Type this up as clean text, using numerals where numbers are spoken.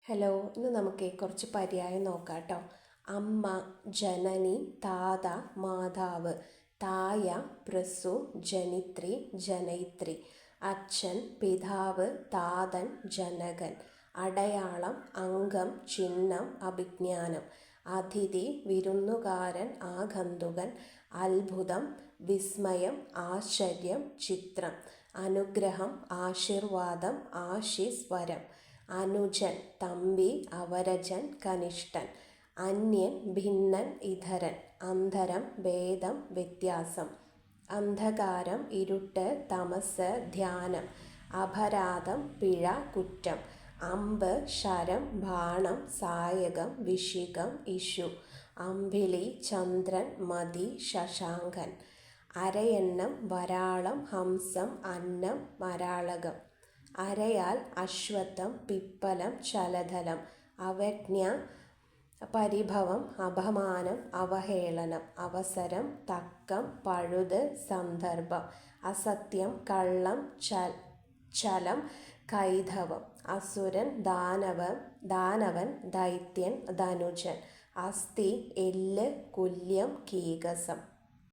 Hello, ഇന്ന് നമുക്ക് കുറച്ച് പര്യായം നോക്കാം കേട്ടോ. അമ്മ, ജനനി, താത, മാതാവ്. തായ, പ്രസു, ജനിത്രി, ജനയിത്രി. അച്ഛൻ, പിതാവ്, താതൻ, ജനകൻ. അടയാളം, അംഗം, ചിഹ്നം, അഭിജ്ഞാനം. അതിഥി, വിരുന്നുകാരൻ, ആഗന്തുകൻ. അത്ഭുതം, വിസ്മയം, ആശ്ചര്യം, ചിത്രം. അനുഗ്രഹം, ആശീർവാദം, ആശിസ്, വരം. അനുജൻ, തമ്പി, അവരജൻ, കനിഷ്ഠൻ. അന്യൻ, ഭിന്നൻ, ഇതരൻ. അന്തരം, ഭേദം, വ്യത്യാസം. അന്ധകാരം, ഇരുട്ട്, തമസ്, ധ്യാനം. അപരാധം, പിഴ, കുറ്റം. അമ്പ്, ശരം, ബാണം, സായകം, വിഷികം, ഇഷു. അമ്പിളി, ചന്ദ്രൻ, മതി, ശശാങ്കൻ. അരയന്നം, വരാളം, ഹംസം, അന്നം, മരാളകം. അരയാൽ, അശ്വത്ഥം, പിപ്പലം, ശലധലം. അവജ്ഞ, പരിഭവം, അപമാനം, അവഹേളനം. അവസരം, തക്കം, പഴുത്, സന്ദർഭം. അസത്യം, കള്ളം, ചലം, കൈധവം. അസുരൻ, ദാനവൻ, ദൈത്യൻ, ധനുജൻ. അസ്ഥി, എല്ല്, കുല്യം, കീകസം.